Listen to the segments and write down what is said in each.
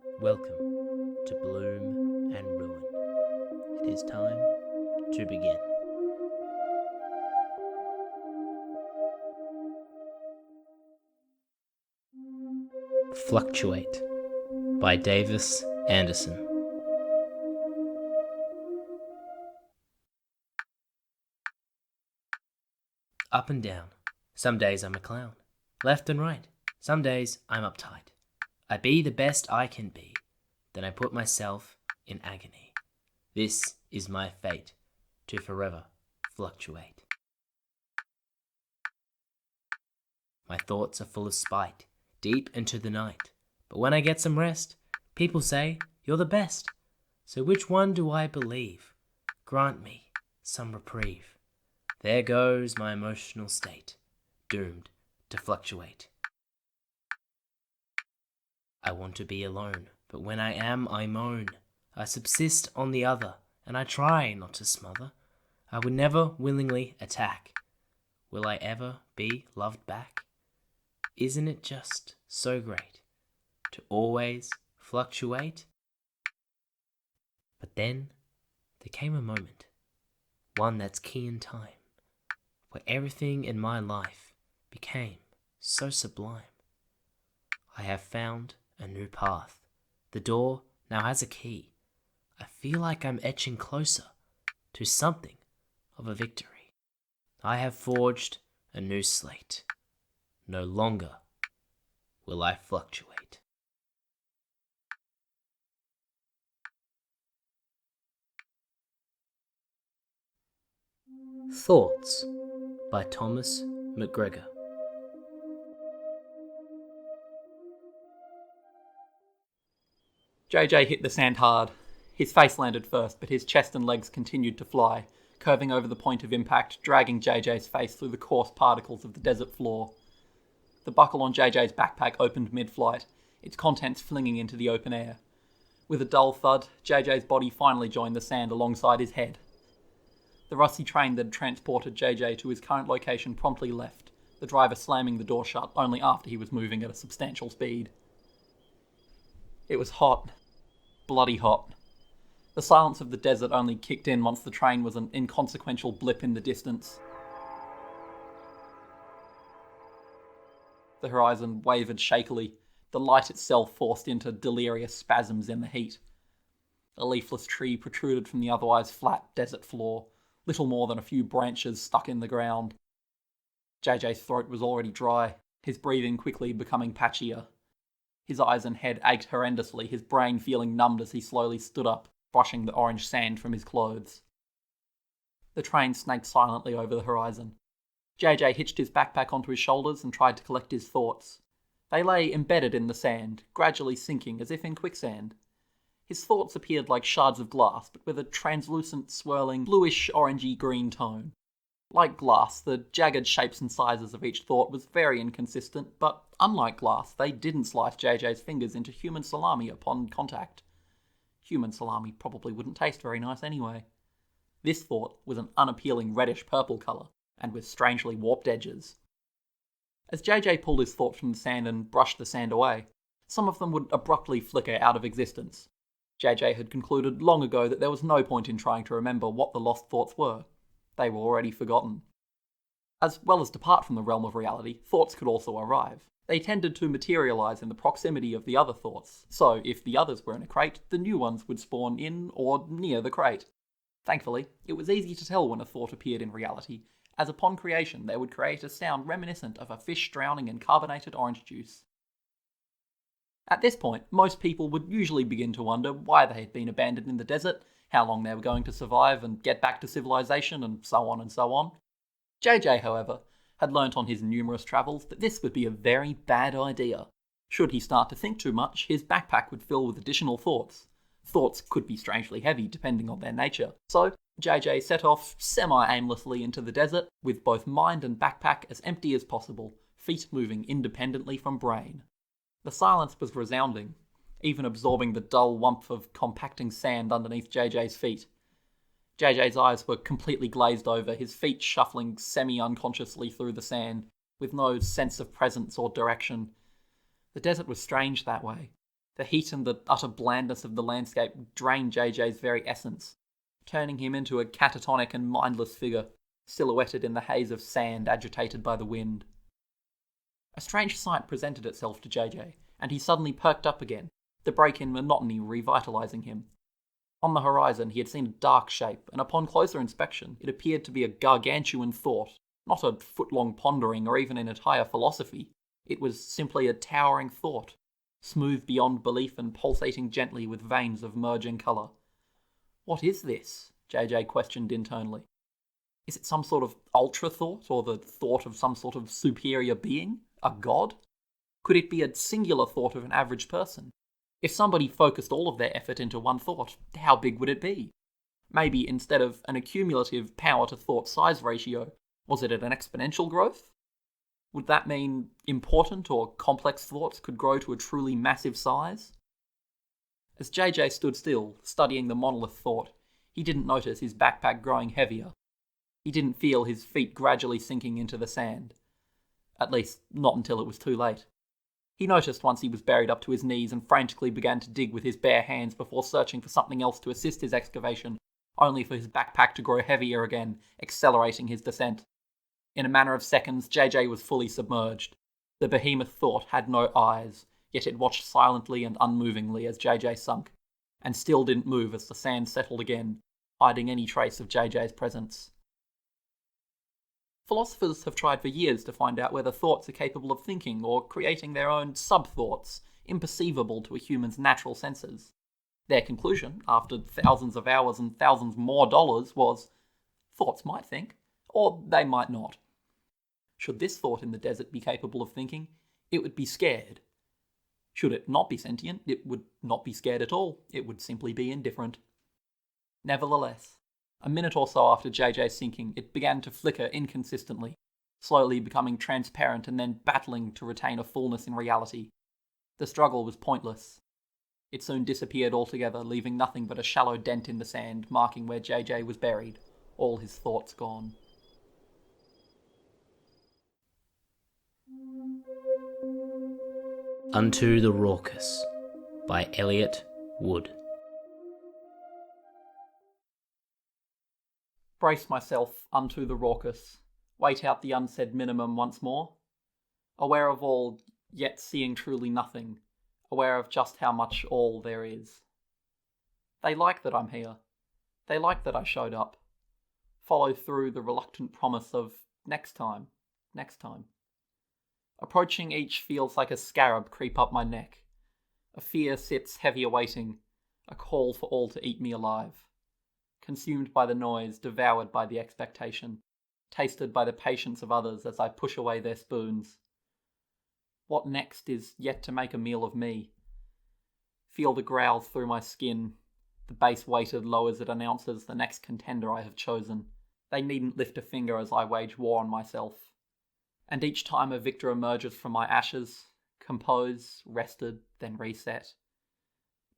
Welcome to Bloom and Ruin. It is time to begin. Fluctuate by Davis Anderson. Up and down. Some days I'm a clown. Left and right. Some days I'm uptight. I be the best I can be. Then I put myself in agony. This is my fate, to forever fluctuate. My thoughts are full of spite, deep into the night. But when I get some rest, people say, you're the best. So which one do I believe? Grant me some reprieve. There goes my emotional state, doomed to fluctuate. I want to be alone, but when I am, I moan. I subsist on the other, and I try not to smother. I would never willingly attack. Will I ever be loved back? Isn't it just so great to always fluctuate? But then there came a moment, one that's key in time, where everything in my life became so sublime. I have found a new path. The door now has a key. I feel like I'm etching closer to something of a victory. I have forged a new slate. No longer will I fluctuate. Thoughts by Thomas McGregor. JJ hit the sand hard. His face landed first, but his chest and legs continued to fly, curving over the point of impact, dragging JJ's face through the coarse particles of the desert floor. The buckle on JJ's backpack opened mid-flight, its contents flinging into the open air. With a dull thud, JJ's body finally joined the sand alongside his head. The rusty train that had transported JJ to his current location promptly left, the driver slamming the door shut only after he was moving at a substantial speed. It was hot. Bloody hot. The silence of the desert only kicked in once the train was an inconsequential blip in the distance. The horizon wavered shakily, the light itself forced into delirious spasms in the heat. A leafless tree protruded from the otherwise flat desert floor, little more than a few branches stuck in the ground. JJ's throat was already dry, his breathing quickly becoming patchier. His eyes and head ached horrendously, his brain feeling numbed as he slowly stood up, brushing the orange sand from his clothes. The train snaked silently over the horizon. JJ hitched his backpack onto his shoulders and tried to collect his thoughts. They lay embedded in the sand, gradually sinking as if in quicksand. His thoughts appeared like shards of glass, but with a translucent, swirling, bluish-orangey-green tone. Like glass, the jagged shapes and sizes of each thought was very inconsistent, but unlike glass, they didn't slice JJ's fingers into human salami upon contact. Human salami probably wouldn't taste very nice anyway. This thought was an unappealing reddish-purple colour, and with strangely warped edges. As JJ pulled his thoughts from the sand and brushed the sand away, some of them would abruptly flicker out of existence. JJ had concluded long ago that there was no point in trying to remember what the lost thoughts were. They were already forgotten. As well as depart from the realm of reality, thoughts could also arrive. They tended to materialize in the proximity of the other thoughts, so if the others were in a crate, the new ones would spawn in or near the crate. Thankfully, it was easy to tell when a thought appeared in reality, as upon creation they would create a sound reminiscent of a fish drowning in carbonated orange juice. At this point, most people would usually begin to wonder why they had been abandoned in the desert, how long they were going to survive and get back to civilization, and so on and so on. JJ, however, had learnt on his numerous travels that this would be a very bad idea. Should he start to think too much, his backpack would fill with additional thoughts. Thoughts could be strangely heavy depending on their nature. So, JJ set off semi-aimlessly into the desert, with both mind and backpack as empty as possible, feet moving independently from brain. The silence was resounding, even absorbing the dull whump of compacting sand underneath JJ's feet. JJ's eyes were completely glazed over, his feet shuffling semi-unconsciously through the sand, with no sense of presence or direction. The desert was strange that way. The heat and the utter blandness of the landscape drained JJ's very essence, turning him into a catatonic and mindless figure, silhouetted in the haze of sand agitated by the wind. A strange sight presented itself to JJ, and he suddenly perked up again, the break in monotony revitalising him. On the horizon he had seen a dark shape, and upon closer inspection it appeared to be a gargantuan thought, not a foot-long pondering or even an entire philosophy. It was simply a towering thought, smooth beyond belief and pulsating gently with veins of merging colour. What is this? JJ questioned internally. Is it some sort of ultra-thought, or the thought of some sort of superior being? A god? Could it be a singular thought of an average person? If somebody focused all of their effort into one thought, how big would it be? Maybe instead of an accumulative power-to-thought size ratio, was it an exponential growth? Would that mean important or complex thoughts could grow to a truly massive size? As JJ stood still, studying the monolith thought, he didn't notice his backpack growing heavier. He didn't feel his feet gradually sinking into the sand. At least, not until it was too late. He noticed once he was buried up to his knees and frantically began to dig with his bare hands before searching for something else to assist his excavation, only for his backpack to grow heavier again, accelerating his descent. In a matter of seconds, JJ was fully submerged. The behemoth thought had no eyes, yet it watched silently and unmovingly as JJ sunk, and still didn't move as the sand settled again, hiding any trace of JJ's presence. Philosophers have tried for years to find out whether thoughts are capable of thinking or creating their own sub-thoughts, imperceivable to a human's natural senses. Their conclusion, after thousands of hours and thousands more dollars, was thoughts might think, or they might not. Should this thought in the desert be capable of thinking, it would be scared. Should it not be sentient, it would not be scared at all. It would simply be indifferent. Nevertheless, a minute or so after JJ's sinking, it began to flicker inconsistently, slowly becoming transparent and then battling to retain a fullness in reality. The struggle was pointless. It soon disappeared altogether, leaving nothing but a shallow dent in the sand, marking where JJ was buried, all his thoughts gone. Unto the Raucous by Elliot Wood. Brace myself unto the raucous, wait out the unsaid minimum once more. Aware of all, yet seeing truly nothing, aware of just how much all there is. They like that I'm here. They like that I showed up. Follow through the reluctant promise of next time. Approaching each feels like a scarab creep up my neck. A fear sits heavy awaiting, a call for all to eat me alive. Consumed by the noise, devoured by the expectation, tasted by the patience of others as I push away their spoons. What next is yet to make a meal of me? Feel the growls through my skin. The bass weighted low as it announces the next contender I have chosen. They needn't lift a finger as I wage war on myself. And each time a victor emerges from my ashes, compose, rested, then reset,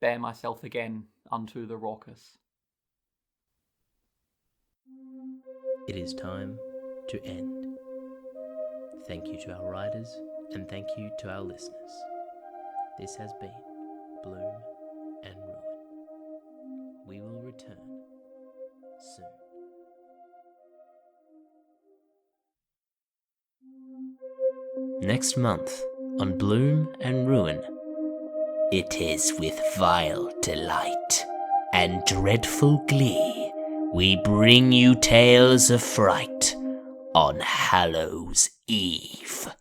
bear myself again unto the raucous. It is time to end. Thank you to our writers, and thank you to our listeners. This has been Bloom and Ruin. We will return soon. Next month on Bloom and Ruin. It is with vile delight and dreadful glee we bring you tales of fright on Hallows Eve.